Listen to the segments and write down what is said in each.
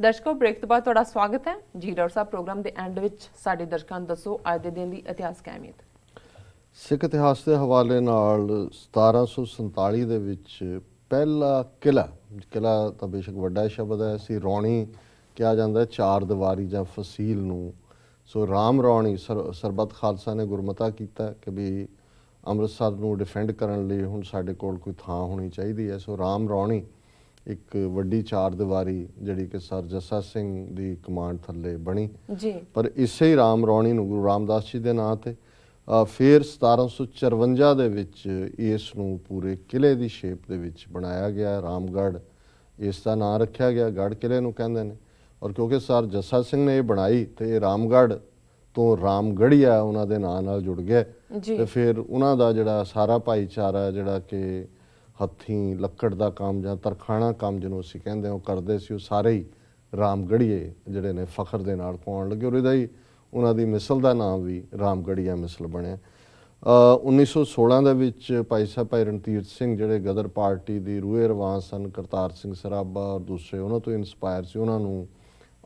ਦਰਸ਼ਕੋ break ਤੋਂ ਬਾਅਦ ਤੁਹਾਡਾ ਸਵਾਗਤ ਹੈ ਜੀ। ਡਾਕਟਰ ਸਾਹਿਬ ਪ੍ਰੋਗਰਾਮ ਦੇ ਐਂਡ ਵਿੱਚ ਸਾਡੇ ਦਰਸ਼ਕਾਂ ਨੂੰ ਦੱਸੋ ਅੱਜ ਦੇ ਦਿਨ ਦੀ ਇਤਿਹਾਸਕ ਅਹਿਮੀਅਤ। ਸਿੱਖ ਇਤਿਹਾਸ ਦੇ ਹਵਾਲੇ ਨਾਲ 1747 ਦੇ ਵਿੱਚ ਪਹਿਲਾ ਕਿਲਾ ਤਾਂ ਬੇਸ਼ੱਕ ਵੱਡਾ ਸ਼ਬਦ ਹੈ, ਸੀ ਰੌਣੀ ਕਿਹਾ ਜਾਂਦਾ, ਚਾਰ ਦੀਵਾਰੀ ਜਾਂ ਫਸੀਲ ਨੂੰ। ਸੋ ਰਾਮ ਰੌਣੀ ਸਰਬੱਤ ਖਾਲਸਾ ਨੇ ਗੁਰਮਤਾ ਕੀਤਾ ਕਿ ਵੀ ਅੰਮ੍ਰਿਤਸਰ ਨੂੰ ਡਿਫੈਂਡ ਕਰਨ ਲਈ ਹੁਣ ਸਾਡੇ ਕੋਲ ਕੋਈ ਥਾਂ ਹੋਣੀ ਚਾਹੀਦੀ ਹੈ। ਸੋ ਰਾਮ ਰੌਣੀ ਇੱਕ ਵੱਡੀ ਚਾਰ ਦੀਵਾਰੀ ਜਿਹੜੀ ਕਿ ਸਰ ਜੱਸਾ ਸਿੰਘ ਦੀ ਕਮਾਂਡ ਥੱਲੇ ਬਣੀ ਜੀ। ਪਰ ਇਸੇ ਹੀ ਰਾਮ ਰੌਣੀ ਨੂੰ ਗੁਰੂ ਰਾਮਦਾਸ ਜੀ ਦੇ ਨਾਂ 'ਤੇ ਫਿਰ 1754 ਦੇ ਵਿੱਚ ਇਸ ਨੂੰ ਪੂਰੇ ਕਿਲੇ ਦੀ ਸ਼ੇਪ ਦੇ ਵਿੱਚ ਬਣਾਇਆ ਗਿਆ। ਰਾਮਗੜ੍ਹ ਇਸ ਦਾ ਨਾਂ ਰੱਖਿਆ ਗਿਆ, ਗੜ੍ਹ ਕਿਲੇ ਨੂੰ ਕਹਿੰਦੇ ਨੇ। ਔਰ ਕਿਉਂਕਿ ਸਰ ਜੱਸਾ ਸਿੰਘ ਨੇ ਇਹ ਬਣਾਈ ਤੇ ਇਹ ਰਾਮਗੜ੍ਹ ਤੋਂ ਰਾਮਗੜ੍ਹੀਆ ਉਹਨਾਂ ਦੇ ਨਾਂ ਨਾਲ ਜੁੜ ਗਿਆ ਤੇ ਫਿਰ ਉਹਨਾਂ ਦਾ ਜਿਹੜਾ ਸਾਰਾ ਭਾਈਚਾਰਾ ਜਿਹੜਾ ਕਿ ਹੱਥੀਂ ਲੱਕੜ ਦਾ ਕੰਮ ਜਾਂ ਤਰਖਾਣਾ ਕੰਮ ਜਿਹਨੂੰ ਅਸੀਂ ਕਹਿੰਦੇ ਉਹ ਕਰਦੇ ਸੀ, ਉਹ ਸਾਰੇ ਹੀ ਰਾਮਗੜ੍ਹੀਏ ਜਿਹੜੇ ਨੇ ਫਖਰ ਦੇ ਨਾਲ ਪਾਉਣ ਲੱਗੇ। ਔਰ ਇਹਦਾ ਹੀ ਉਹਨਾਂ ਦੀ ਮਿਸਲ ਦਾ ਨਾਮ ਵੀ ਰਾਮਗੜ੍ਹੀਆ ਮਿਸਲ ਬਣਿਆ। 1916 ਦੇ ਵਿੱਚ ਭਾਈ ਸਾਹਿਬ ਭਾਈ ਰਣਧੀਰ ਸਿੰਘ ਜਿਹੜੇ ਗਦਰ ਪਾਰਟੀ ਦੀ ਰੂਹੇ ਰਵਾਂ ਸਨ, ਕਰਤਾਰ ਸਿੰਘ ਸਰਾਭਾ ਔਰ ਦੂਸਰੇ ਉਹਨਾਂ ਤੋਂ ਇਨਸਪਾਇਰ ਸੀ, ਉਹਨਾਂ ਨੂੰ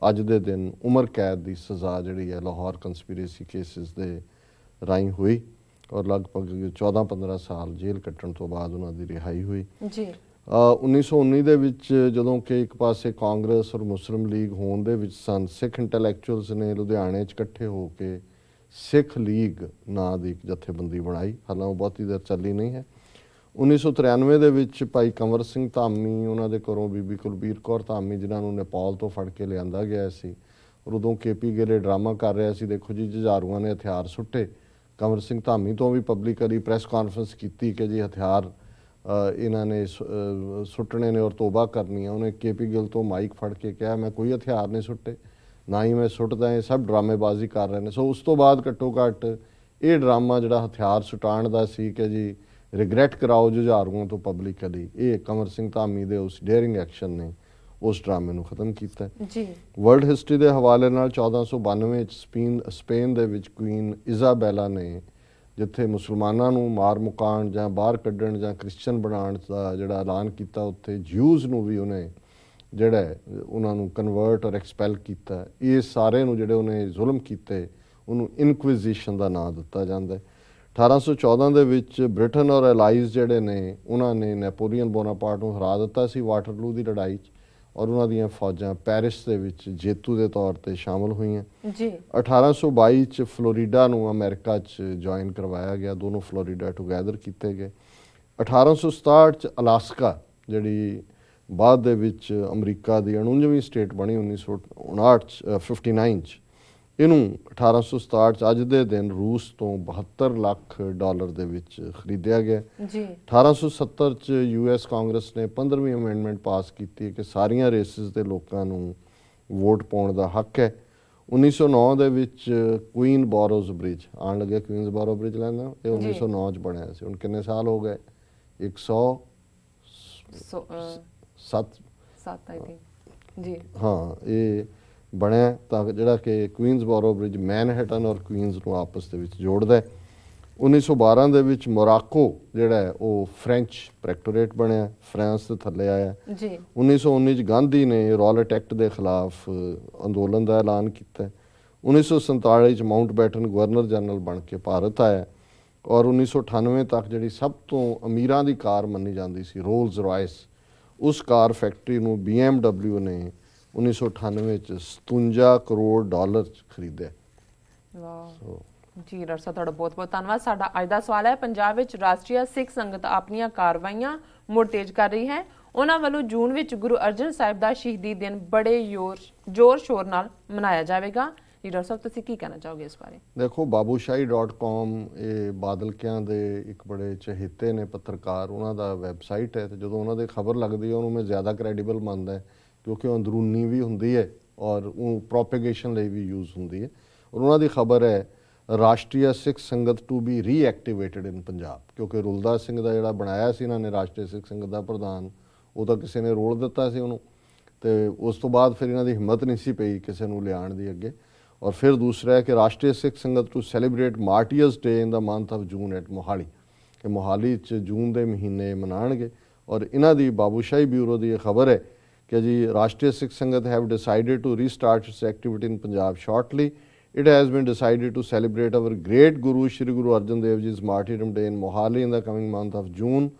ਅੱਜ ਦੇ ਦਿਨ ਉਮਰ ਕੈਦ ਦੀ ਸਜ਼ਾ ਜਿਹੜੀ ਹੈ ਲਾਹੌਰ ਕੰਸਪੀਰੇਸੀ ਕੇਸਿਸ ਦੇ ਰਾਹੀਂ ਹੋਈ ਔਰ ਲਗਭਗ 14-15 ਸਾਲ ਜੇਲ੍ਹ ਕੱਟਣ ਤੋਂ ਬਾਅਦ ਉਹਨਾਂ ਦੀ ਰਿਹਾਈ ਹੋਈ ਜੀ। 1919 ਦੇ ਵਿੱਚ ਜਦੋਂ ਕਿ ਇੱਕ ਪਾਸੇ ਕਾਂਗਰਸ ਔਰ ਮੁਸਲਿਮ ਲੀਗ ਹੋਣ ਦੇ ਵਿੱਚ ਸਨ, ਸਿੱਖ ਇੰਟੈਲੈਕਚੁਅਲਸ ਨੇ ਲੁਧਿਆਣੇ 'ਚ ਇਕੱਠੇ ਹੋ ਕੇ ਸਿੱਖ ਲੀਗ ਨਾਂ ਦੀ ਇੱਕ ਜਥੇਬੰਦੀ ਬਣਾਈ, ਹਾਲਾਂ ਉਹ ਬਹੁਤੀ ਦੇਰ ਚੱਲੀ ਨਹੀਂ ਹੈ। 1993 ਦੇ ਵਿੱਚ ਭਾਈ ਕੰਵਰ ਸਿੰਘ ਧਾਮੀ, ਉਹਨਾਂ ਦੇ ਘਰੋਂ ਬੀਬੀ ਕੁਲਬੀਰ ਕੌਰ ਧਾਮੀ ਜਿਨ੍ਹਾਂ ਨੂੰ ਨੇਪਾਲ ਤੋਂ ਫੜ ਕੇ ਲਿਆਂਦਾ ਗਿਆ ਸੀ, ਔਰ ਉਦੋਂ KP ਗਿੱਲ ਡਰਾਮਾ ਕਰ ਰਿਹਾ ਸੀ, ਦੇਖੋ ਜੀ ਜੁਝਾਰੂਆਂ ਨੇ ਹਥਿਆਰ ਸੁੱਟੇ। ਕੰਵਰ ਸਿੰਘ ਧਾਮੀ ਤੋਂ ਵੀ ਪਬਲਿਕਲੀ ਪ੍ਰੈਸ ਕਾਨਫਰੰਸ ਕੀਤੀ ਕਿ ਜੀ ਹਥਿਆਰ ਇਹਨਾਂ ਨੇ ਸੁੱਟਣੇ ਨੇ ਔਰ ਤੋਬਾ ਕਰਨੀ ਹੈ। ਉਹਨੇ KP ਗਿੱਲ ਤੋਂ ਮਾਈਕ ਫੜ ਕੇ ਕਿਹਾ ਮੈਂ ਕੋਈ ਹਥਿਆਰ ਨਹੀਂ ਸੁੱਟੇ, ਨਾ ਹੀ ਮੈਂ ਸੁੱਟਦਾ, ਇਹ ਸਭ ਡਰਾਮੇਬਾਜ਼ੀ ਕਰ ਰਹੇ ਨੇ। ਸੋ ਉਸ ਤੋਂ ਬਾਅਦ ਘੱਟੋ ਘੱਟ ਇਹ ਡਰਾਮਾ ਜਿਹੜਾ ਹਥਿਆਰ ਸੁਟਾਉਣ ਦਾ ਸੀ ਕਿ ਜੀ ਰਿਗਰੈਟ ਕਰਾਓ ਜੁਝਾਰੂਆਂ ਤੋਂ ਪਬਲਿਕਲੀ, ਇਹ ਕੰਵਰ ਸਿੰਘ ਧਾਮੀ ਦੇ ਉਸ ਡੇਅਰਿੰਗ ਐਕਸ਼ਨ ਨੇ ਉਸ ਡਰਾਮੇ ਨੂੰ ਖ਼ਤਮ ਕੀਤਾ ਜੀ। ਵਰਲਡ ਹਿਸਟਰੀ ਦੇ ਹਵਾਲੇ ਨਾਲ 1492 'ਚ ਸਪੇਨ ਦੇ ਵਿੱਚ ਕੁਈਨ ਇਜ਼ਾਬੈਲਾ ਨੇ ਜਿੱਥੇ ਮੁਸਲਮਾਨਾਂ ਨੂੰ ਮਾਰ ਮੁਕਾਉਣ ਜਾਂ ਬਾਹਰ ਕੱਢਣ ਜਾਂ ਕ੍ਰਿਸਚਨ ਬਣਾਉਣ ਦਾ ਜਿਹੜਾ ਐਲਾਨ ਕੀਤਾ, ਉੱਥੇ ਜਿਊਜ਼ ਨੂੰ ਵੀ ਉਹਨੇ ਜਿਹੜਾ ਉਹਨਾਂ ਨੂੰ ਕਨਵਰਟ ਔਰ ਐਕਸਪੈਲ ਕੀਤਾ। ਇਹ ਸਾਰੇ ਨੂੰ ਜਿਹੜੇ ਉਹਨੇ ਜ਼ੁਲਮ ਕੀਤੇ ਉਹਨੂੰ ਇਨਕੁਇਜ਼ੀਸ਼ਨ ਦਾ ਨਾਂ ਦਿੱਤਾ ਜਾਂਦਾ ਹੈ। 1814 ਦੇ ਵਿੱਚ ਬ੍ਰਿਟਨ ਔਰ ਐਲਾਈਜ਼ ਜਿਹੜੇ ਨੇ ਉਹਨਾਂ ਨੇ ਨੈਪੋਲੀਅਨ ਬੋਨਾਪਾਰਟ ਨੂੰ ਹਰਾ ਦਿੱਤਾ ਸੀ ਵਾਟਰਲੂ ਦੀ ਲੜਾਈ 'ਚ, ਔਰ ਉਹਨਾਂ ਦੀਆਂ ਫੌਜਾਂ ਪੈਰਿਸ ਦੇ ਵਿੱਚ ਜੇਤੂ ਦੇ ਤੌਰ 'ਤੇ ਸ਼ਾਮਲ ਹੋਈਆਂ ਜੀ। 1822 'ਚ ਫਲੋਰੀਡਾ ਨੂੰ ਅਮਰੀਕਾ 'ਚ ਜੁਆਇਨ ਕਰਵਾਇਆ ਗਿਆ, ਦੋਨੋਂ ਫਲੋਰੀਡਾ ਟੂਗੈਦਰ ਕੀਤੇ ਗਏ। 1867 'ਚ ਅਲਾਸਕਾ ਜਿਹੜੀ ਬਾਅਦ ਦੇ ਵਿੱਚ ਅਮਰੀਕਾ ਦੀ 49ਵੀਂ ਸਟੇਟ ਬਣੀ 1959 'ਚ, ਇਹਨੂੰ 1867 'ਚ ਅੱਜ ਦੇ ਦਿਨ ਰੂਸ ਤੋਂ $72 ਲੱਖ ਦੇ ਵਿੱਚ ਖਰੀਦਿਆ ਗਿਆ ਜੀ। 1870 'ਚ US ਕਾਂਗਰਸ ਨੇ 15ਵੀਂ ਅਮੈਂਡਮੈਂਟ ਪਾਸ ਕੀਤੀ ਕਿ ਸਾਰੀਆਂ ਰੇਸਿਸ ਦੇ ਲੋਕਾਂ ਨੂੰ ਵੋਟ ਪਾਉਣ ਦਾ ਹੱਕ ਹੈ। 1909 ਦੇ ਵਿੱਚ ਕੁਈਨ ਬੋਰੋਜ਼ ਬ੍ਰਿਜ ਆਉਣ ਲੱਗਿਆ, ਕੁਈਨਸ ਬੋਰੋ ਬ੍ਰਿਜ ਲੈਂਦਾ, ਇਹ 1909 'ਚ ਬਣਿਆ ਸੀ। ਹੁਣ ਕਿੰਨੇ ਸਾਲ ਹੋ ਗਏ? 107 ਆਈ ਥਿੰਕ ਜੀ। ਹਾਂ, ਇਹ ਬਣਿਆ ਤਾਂ ਜਿਹੜਾ ਕਿ ਕੁਈਨਸ ਬੋਰੋ ਬ੍ਰਿਜ ਮੈਨਹਟਨ ਔਰ ਕੁਈਨਸ ਨੂੰ ਆਪਸ ਦੇ ਵਿੱਚ ਜੋੜਦਾ ਹੈ। 1912 ਦੇ ਵਿੱਚ ਮੋਰਾਕੋ ਜਿਹੜਾ ਹੈ ਉਹ ਫ੍ਰੈਂਚ ਪ੍ਰੈਕਟੋਰੇਟ ਬਣਿਆ, ਫਰਾਂਸ ਦੇ ਥੱਲੇ ਆਇਆ ਜੀ। 1919 'ਚ ਗਾਂਧੀ ਨੇ ਰੌਲਟ ਐਕਟ ਦੇ ਖਿਲਾਫ ਅੰਦੋਲਨ ਦਾ ਐਲਾਨ ਕੀਤਾ। 1947 'ਚ ਮਾਊਂਟ ਬੈਟਨ ਗਵਰਨਰ ਜਨਰਲ ਬਣ ਕੇ ਭਾਰਤ ਆਇਆ ਔਰ 1998 ਤੱਕ ਜਿਹੜੀ ਸਭ ਤੋਂ ਅਮੀਰਾਂ ਦੀ ਕਾਰ ਮੰਨੀ ਜਾਂਦੀ ਸੀ ਰੋਲਸ ਰਾਇਸ, ਉਸ ਕਾਰ ਫੈਕਟਰੀ ਨੂੰ BMW ਨੇ 1998 'ਚ $57 ਕਰੋੜ 'ਚ ਖਰੀਦਿਆ। ਵਾਹ ਜੀ। ਡਾਕਟਰ ਸਾਹਿਬ ਤੁਹਾਡਾ ਬਹੁਤ ਬਹੁਤ ਧੰਨਵਾਦ। ਸਾਡਾ ਅੱਜ ਦਾ ਸਵਾਲ ਹੈ, ਪੰਜਾਬ ਵਿੱਚ ਰਾਸ਼ਟਰੀय ਸਿੱਖ ਸੰਗਤ ਆਪਣੀਆਂ ਕਾਰਵਾਈਆਂ ਮੁੜ ਤੇਜ਼ ਕਰ ਰਹੀ ਹੈ। ਉਹਨਾਂ ਵੱਲੋਂ ਜੂਨ ਵਿੱਚ ਗੁਰੂ ਅਰਜਨ ਸਾਹਿਬ ਦਾ ਸ਼ਹੀਦੀ ਦਿਨ ਬੜੇ ਜ਼ੋਰ ਸ਼ੋਰ ਨਾਲ ਮਨਾਇਆ ਜਾਵੇਗਾ। ਜੀ ਡਾਕਟਰ ਸਾਹਿਬ ਤੁਸੀਂ ਕੀ ਕਹਿਣਾ ਚਾਹੋਗੇ ਇਸ ਬਾਰੇ? ਦੇਖੋ, babushai.com ਇਹ ਬਾਦਲਕਿਆਂ ਦੇ ਇੱਕ ਬੜੇ ਚਹੇਤੇ ਨੇ ਪੱਤਰਕਾਰ, ਉਹਨਾਂ ਦਾ ਵੈਬਸਾਈਟ ਹੈ, ਤੇ ਜਦੋਂ ਉਹਨਾਂ ਦੀ ਖਬਰ ਲੱਗਦੀ ਹੈ ਉਹਨੂੰ ਮੈਂ ਜ਼ਿਆਦਾ ਕ੍ਰੈਡੀਬਲ ਮੰਨਦਾ ਕਿਉਂਕਿ ਉਹ ਅੰਦਰੂਨੀ ਵੀ ਹੁੰਦੀ ਹੈ ਔਰ ਉਹ ਪ੍ਰੋਪੇਗੇਸ਼ਨ ਲਈ ਵੀ ਯੂਜ਼ ਹੁੰਦੀ ਹੈ। ਔਰ ਉਹਨਾਂ ਦੀ ਖਬਰ ਹੈ ਰਾਸ਼ਟਰੀय ਸਿੱਖ ਸੰਗਤ ਟੂ ਬੀ ਰੀਐਕਟੀਵੇਟਡ ਇਨ ਪੰਜਾਬ, ਕਿਉਂਕਿ ਰੁਲਦਾ ਸਿੰਘ ਦਾ ਜਿਹੜਾ ਬਣਾਇਆ ਸੀ ਇਹਨਾਂ ਨੇ ਰਾਸ਼ਟਰੀ ਸਿੱਖ ਸੰਗਤ ਦਾ ਪ੍ਰਧਾਨ, ਉਹ ਤਾਂ ਕਿਸੇ ਨੇ ਰੋਲ ਦਿੱਤਾ ਸੀ ਉਹਨੂੰ, ਤੇ ਉਸ ਤੋਂ ਬਾਅਦ ਫਿਰ ਇਹਨਾਂ ਦੀ ਹਿੰਮਤ ਨਹੀਂ ਸੀ ਪਈ ਕਿਸੇ ਨੂੰ ਲਿਆਉਣ ਦੀ ਅੱਗੇ। ਔਰ ਫਿਰ ਦੂਸਰਾ ਹੈ ਕਿ Rashtriya Sikh Sangat to celebrate martyrs day in the month of June at Mohali, ਕਿ ਮੋਹਾਲੀ 'ਚ ਜੂਨ ਦੇ ਮਹੀਨੇ ਮਨਾਉਣਗੇ। ਔਰ ਇਹਨਾਂ ਦੀ ਬਾਬੂਸ਼ਾਹੀ ਬਿਊਰੋ ਦੀ ਇਹ ਖਬਰ ਹੈ कि जी Rashtriya Sikh Sangat have decided to restart its activity in Punjab shortly. It has been decided to celebrate our great Guru Shri Guru Arjan Dev Ji's martyrdom day in Mohali in the coming month of June.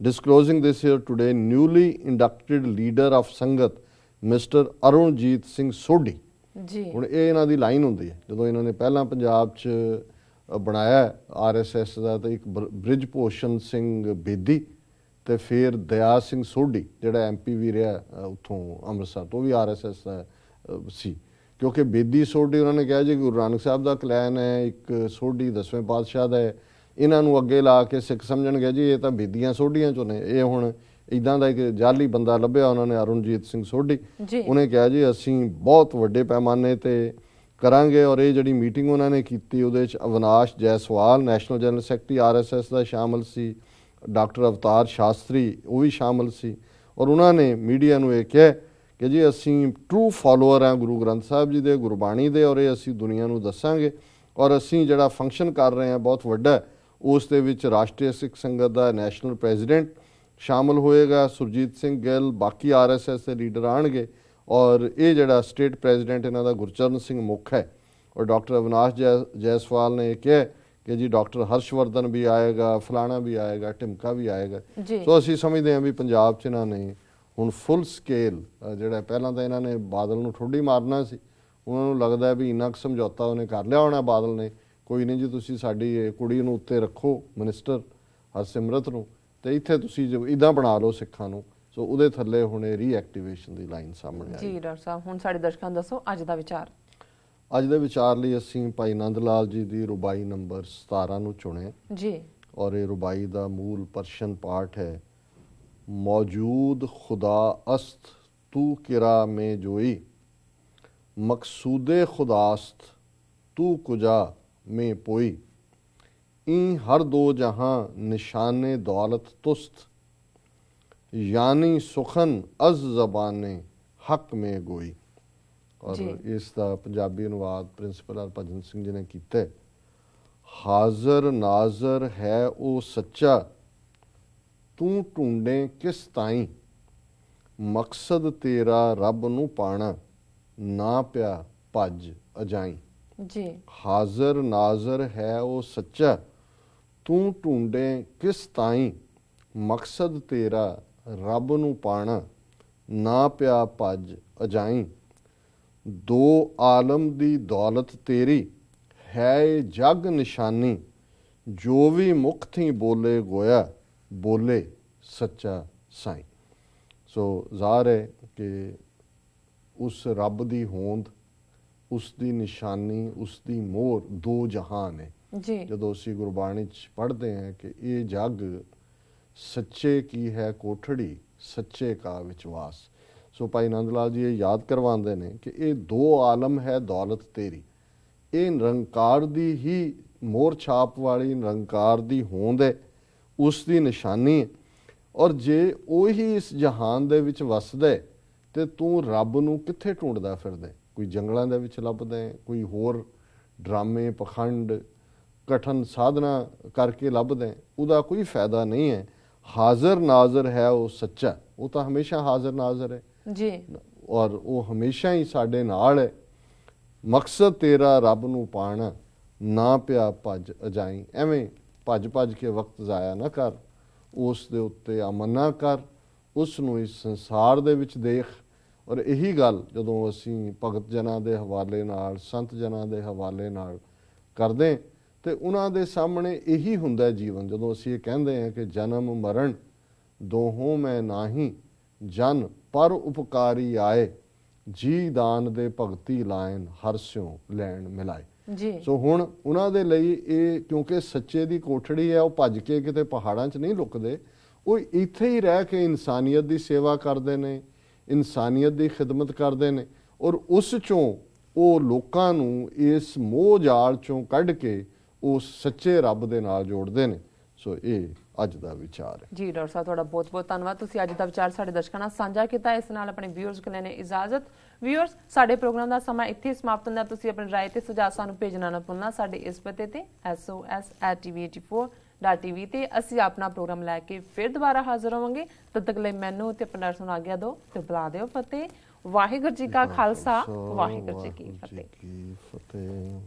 Disclosing this here today, newly inducted leader of Sangat, Mr. Amarjit Singh Sodhi. ਜੀ ਹੁਣ ਇਹ ਇਹਨਾਂ ਦੀ line ਹੁੰਦੀ ਹੈ ਜਦੋਂ ਇਹਨਾਂ ਨੇ ਪਹਿਲਾਂ ਪੰਜਾਬ 'ਚ ਬਣਾਇਆ RSS ਦਾ, ਤਾਂ ਇੱਕ ਬ੍ਰਿਜ ਭੂਸ਼ਣ ਸਿੰਘ ਬੇਦੀ ਤੇ ਫਿਰ ਦਇਆ ਸਿੰਘ ਸੋਢੀ ਜਿਹੜਾ MP ਵੀ ਰਿਹਾ ਉੱਥੋਂ ਅੰਮ੍ਰਿਤਸਰ ਤੋਂ, ਵੀ RSS ਦਾ ਸੀ। ਕਿਉਂਕਿ ਬੇਦੀ ਸੋਢੀ ਉਹਨਾਂ ਨੇ ਕਿਹਾ ਜੀ ਗੁਰੂ ਨਾਨਕ ਸਾਹਿਬ ਦਾ ਕਲੈਨ ਹੈ, ਇੱਕ ਸੋਢੀ 10ਵੇਂ ਪਾਤਸ਼ਾਹ ਦਾ ਹੈ, ਇਹਨਾਂ ਨੂੰ ਅੱਗੇ ਲਾ ਕੇ ਸਿੱਖ ਸਮਝਣਗੇ ਜੀ ਇਹ ਤਾਂ ਬੇਦੀਆਂ ਸੋਢੀਆਂ ਚੋਂ ਨੇ। ਇਹ ਹੁਣ ਇੱਦਾਂ ਦਾ ਇੱਕ ਜਾਲੀ ਬੰਦਾ ਲੱਭਿਆ ਉਹਨਾਂ ਨੇ, ਅਰੁਣਜੀਤ ਸਿੰਘ ਸੋਢੀ। ਉਹਨੇ ਕਿਹਾ ਜੀ ਅਸੀਂ ਬਹੁਤ ਵੱਡੇ ਪੈਮਾਨੇ ਤੇ ਕਰਾਂਗੇ। ਔਰ ਇਹ ਜਿਹੜੀ ਮੀਟਿੰਗ ਉਹਨਾਂ ਨੇ ਕੀਤੀ ਉਹਦੇ 'ਚ Avinash Jaiswal national general secretary RSS ਦਾ ਸ਼ਾਮਲ ਸੀ, ਡਾਕਟਰ ਅਵਤਾਰ ਸ਼ਾਸਤਰੀ ਉਹ ਵੀ ਸ਼ਾਮਲ ਸੀ। ਔਰ ਉਹਨਾਂ ਨੇ ਮੀਡੀਆ ਨੂੰ ਇਹ ਕਿਹਾ ਕਿ ਜੀ ਅਸੀਂ ਟਰੂ ਫਾਲੋਅਰ ਹਾਂ ਗੁਰੂ ਗ੍ਰੰਥ ਸਾਹਿਬ ਜੀ ਦੇ, ਗੁਰਬਾਣੀ ਦੇ, ਔਰ ਇਹ ਅਸੀਂ ਦੁਨੀਆ ਨੂੰ ਦੱਸਾਂਗੇ। ਔਰ ਅਸੀਂ ਜਿਹੜਾ ਫੰਕਸ਼ਨ ਕਰ ਰਹੇ ਹਾਂ ਬਹੁਤ ਵੱਡਾ, ਉਸ ਦੇ ਵਿੱਚ ਰਾਸ਼ਟਰੀ ਸਿੱਖ ਸੰਗਤ ਦਾ ਨੈਸ਼ਨਲ ਪ੍ਰੈਜ਼ੀਡੈਂਟ ਸ਼ਾਮਲ ਹੋਏਗਾ, ਸੁਰਜੀਤ ਸਿੰਘ ਗਿੱਲ, ਬਾਕੀ RSS ਦੇ ਲੀਡਰ ਆਉਣਗੇ। ਔਰ ਇਹ ਜਿਹੜਾ ਸਟੇਟ ਪ੍ਰੈਜ਼ੀਡੈਂਟ ਇਹਨਾਂ ਦਾ ਗੁਰਚਰਨ ਸਿੰਘ ਮੁੱਖ ਹੈ। ਔਰ ਡਾਕਟਰ ਅਵਿਨਾਸ਼ ਜੈਸਵਾਲ ਨੇ ਇਹ ਕਿਹਾ ਕਿ ਜੀ ਡਾਕਟਰ ਹਰਸ਼ਵਰਧਨ ਵੀ ਆਏਗਾ, ਫਲਾਣਾ ਵੀ ਆਏਗਾ, ਢਿਮਕਾ ਵੀ ਆਏਗਾ। ਸੋ ਅਸੀਂ ਸਮਝਦੇ ਹਾਂ ਵੀ ਪੰਜਾਬ 'ਚ ਇਹਨਾਂ ਨੇ ਹੁਣ ਫੁੱਲ ਸਕੇਲ ਜਿਹੜਾ ਪਹਿਲਾਂ ਤਾਂ ਇਹਨਾਂ ਨੇ ਬਾਦਲ ਨੂੰ ਠੋਡੀ ਮਾਰਨਾ ਸੀ, ਉਹਨਾਂ ਨੂੰ ਲੱਗਦਾ ਵੀ ਇੰਨਾ ਕੁ ਸਮਝੌਤਾ ਉਹਨੇ ਕਰ ਲਿਆ ਹੋਣਾ ਬਾਦਲ ਨੇ, ਕੋਈ ਨਹੀਂ ਜੀ ਤੁਸੀਂ ਸਾਡੀ ਕੁੜੀ ਨੂੰ ਉੱਤੇ ਰੱਖੋ ਮਿਨਿਸਟਰ ਹਰਸਿਮਰਤ ਨੂੰ, ਤੇ ਇੱਥੇ ਤੁਸੀਂ ਇੱਦਾਂ ਬਣਾ ਲਓ ਸਿੱਖਾਂ ਨੂੰ। ਸੋ ਉਹਦੇ ਥੱਲੇ ਹੁਣ ਇਹ ਰੀਐਕਟੀਵੇਸ਼ਨ ਦੀ ਲਾਈਨ ਸਾਹਮਣੇ ਆਈ। ਜੀ ਡਾਕਟਰ ਸਾਹਿਬ, ਹੁਣ ਸਾਡੇ ਦਰਸ਼ਕਾਂ ਨੂੰ ਦੱਸੋ ਅੱਜ ਦਾ ਵਿਚਾਰ। ਅੱਜ ਦੇ ਵਿਚਾਰ ਲਈ ਅਸੀਂ ਭਾਈ ਨੰਦ ਲਾਲ ਜੀ ਦੀ ਰੁਬਾਈ ਨੰਬਰ 17 ਨੂੰ ਚੁਣਿਆ ਜੀ। ਔਰ ਇਹ ਰੁਬਾਈ ਦਾ ਮੂਲ ਪਰਸ਼ਨ ਪਾਠ ਹੈ, मौजूद खुदा अस्त तू किरा में जोई, मकसूदे खुदास्त तू कुजा में पोई, ई हर दो जहाँ निशाने दौलत तुस्त, यानी सुखन अज ज़बाने हक में गोई। और इसका पंजाबी अनुवाद प्रिंसिपल हरभजन सिंह जी ने किया। हाज़र नाज़र है वो सच्चा, तू ढूंढे किस ताई, मकसद तेरा रब नू पाना, ना प्या भज अजाई। जी हाज़र नाज़र है वो सच्चा, तू ढूंढे किस ताई, मकसद तेरा रब नू पाना, ना प्या भज अजाई। दो आलम दी दौलत तेरी, है जग निशानी, जो भी मुख थी बोले गोया, बोले सच्चा साईं। सो ਜ਼ਾਹਰ ਹੈ ਕਿ ਉਸ ਰੱਬ ਦੀ ਹੋਂਦ, ਉਸ ਦੀ ਨਿਸ਼ਾਨੀ, ਉਸ ਦੀ ਮੋਹਰ ਦੋ ਜਹਾਨ ਹੈ ਜੀ। ਜਦੋਂ ਅਸੀਂ ਗੁਰਬਾਣੀ 'ਚ ਪੜ੍ਹਦੇ ਹਾਂ ਕਿ ਇਹ ਜੱਗ ਸੱਚੇ ਕੀ ਹੈ ਕੋਠੜੀ, ਸੱਚੇ ਕਾ ਵਿਚਵਾਸ। ਸੋ ਭਾਈ ਨੰਦ ਲਾਲ ਜੀ ਇਹ ਯਾਦ ਕਰਵਾਉਂਦੇ ਨੇ ਕਿ ਇਹ ਦੋ ਆਲਮ ਹੈ ਦੌਲਤ ਤੇਰੀ, ਇਹ ਨਿਰੰਕਾਰ ਦੀ ਹੀ ਮੋਹਰ ਛਾਪ ਵਾਲੀ ਨਿਰੰਕਾਰ ਦੀ ਹੋਂਦ ਹੈ, ਉਸ ਦੀ ਨਿਸ਼ਾਨੀ ਹੈ। ਔਰ ਜੇ ਉਹੀ ਇਸ ਜਹਾਨ ਦੇ ਵਿੱਚ ਵਸਦਾ ਤੇ ਤੂੰ ਰੱਬ ਨੂੰ ਕਿੱਥੇ ਢੂੰਡਦਾ ਫਿਰਦਾ? ਕੋਈ ਜੰਗਲਾਂ ਦੇ ਵਿੱਚ ਲੱਭਦਾ, ਕੋਈ ਹੋਰ ਡਰਾਮੇ ਪਖੰਡ ਕਠਨ ਸਾਧਨਾ ਕਰਕੇ ਲੱਭਦਾ, ਉਹਦਾ ਕੋਈ ਫਾਇਦਾ ਨਹੀਂ ਹੈ। ਹਾਜ਼ਰ ਨਾਜ਼ਰ ਹੈ ਉਹ ਸੱਚਾ, ਉਹ ਤਾਂ ਹਮੇਸ਼ਾ ਹਾਜ਼ਰ ਨਾਜ਼ਰ ਹੈ ਜੀ, ਔਰ ਉਹ ਹਮੇਸ਼ਾ ਹੀ ਸਾਡੇ ਨਾਲ ਹੈ। ਮਕਸਦ ਤੇਰਾ ਰੱਬ ਨੂੰ ਪਾਣਾ, ਨਾ ਪਿਆ ਭੱਜ ਅਜਾਈ। ਐਵੇਂ ਭੱਜ ਭੱਜ ਕੇ ਵਕਤ ਜ਼ਾਇਆ ਨਾ ਕਰ, ਉਸ ਦੇ ਉੱਤੇ ਅਮਨ ਨਾ ਕਰ, ਉਸ ਨੂੰ ਇਸ ਸੰਸਾਰ ਦੇ ਵਿੱਚ ਦੇਖ। ਔਰ ਇਹੀ ਗੱਲ ਜਦੋਂ ਅਸੀਂ ਭਗਤ ਜਨਾਂ ਦੇ ਹਵਾਲੇ ਨਾਲ, ਸੰਤ ਜਨਾਂ ਦੇ ਹਵਾਲੇ ਨਾਲ ਕਰਦੇ ਤੇ ਉਹਨਾਂ ਦੇ ਸਾਹਮਣੇ ਇਹੀ ਹੁੰਦਾ ਜੀਵਨ। ਜਦੋਂ ਅਸੀਂ ਇਹ ਕਹਿੰਦੇ ਹਾਂ ਕਿ ਜਨਮ ਮਰਨ ਦੋਹੋਂ ਮੈਂ ਨਾਹੀਂ, ਜਨ ਪਰ ਉਪਕਾਰੀ ਆਏ, ਜੀ ਦਾਨ ਦੇ ਭਗਤੀ ਲਾਇਨ ਹਰ ਸਿਉ ਲੈਣ ਮਿਲਾਏ ਜੀ। ਸੋ ਹੁਣ ਉਹਨਾਂ ਦੇ ਲਈ ਇਹ, ਕਿਉਂਕਿ ਸੱਚੇ ਦੀ ਕੋਠੜੀ ਹੈ, ਉਹ ਭੱਜ ਕੇ ਕਿਤੇ ਪਹਾੜਾਂ 'ਚ ਨਹੀਂ ਲੁਕਦੇ, ਉਹ ਇੱਥੇ ਹੀ ਰਹਿ ਕੇ ਇਨਸਾਨੀਅਤ ਦੀ ਸੇਵਾ ਕਰਦੇ ਨੇ, ਇਨਸਾਨੀਅਤ ਦੀ ਖਿਦਮਤ ਕਰਦੇ ਨੇ, ਔਰ ਉਸ 'ਚੋਂ ਉਹ ਲੋਕਾਂ ਨੂੰ ਇਸ ਮੋਹ ਜਾਲ 'ਚੋਂ ਕੱਢ ਕੇ ਉਸ ਸੱਚੇ ਰੱਬ ਦੇ ਨਾਲ ਜੋੜਦੇ ਨੇ। ਸੋ ਇਹ ਅੱਜ ਦਾ ਵਿਚਾਰ ਹੈ ਜੀ। ਡਾਕਟਰ ਸਾਹਿਬ ਤੁਹਾਡਾ ਬਹੁਤ ਬਹੁਤ ਧੰਨਵਾਦ, ਤੁਸੀਂ ਅੱਜ ਦਾ ਵਿਚਾਰ ਸਾਡੇ ਦਰਸ਼ਕਾਂ ਨਾਲ ਸਾਂਝਾ ਕੀਤਾ। ਇਸ ਨਾਲ ਆਪਣੇ ਵਿਊਅਰਸ ਕੋਲ ਲੈਣੇ ਇਜਾਜ਼ਤ। ਵਿਊਅਰਸ, ਸਾਡੇ ਪ੍ਰੋਗਰਾਮ ਦਾ ਸਮਾਂ ਇੱਥੇ ਸਮਾਪਤ ਹੁੰਦਾ। ਤੁਸੀਂ ਆਪਣੀ ਰਾਏ ਤੇ ਸੁਝਾਅ ਸਾਨੂੰ ਭੇਜਣਾ ਨਾ ਭੁੱਲਣਾ ਸਾਡੇ ਇਸ ਪਤੇ ਤੇ SOS@TV84 .tv ਤੇ ਅਸੀਂ ਆਪਣਾ ਪ੍ਰੋਗਰਾਮ ਲੈ ਕੇ ਫਿਰ ਦੁਬਾਰਾ ਹਾਜ਼ਰ ਹੋਵਾਂਗੇ। ਤਦ ਤੱਕ ਲਈ ਮੈਨੂੰ ਤੇ ਆਪਣਾ ਸੁਣਾ ਆਗਿਆ ਦਿਓ ਤੇ ਬੁਲਾ ਦਿਓ ਫਤਿਹ। ਵਾਹਿਗੁਰੂ ਜੀ ਕਾ ਖਾਲਸਾ, ਵਾਹਿਗੁਰੂ ਜੀ ਕੀ ਫਤਿਹ।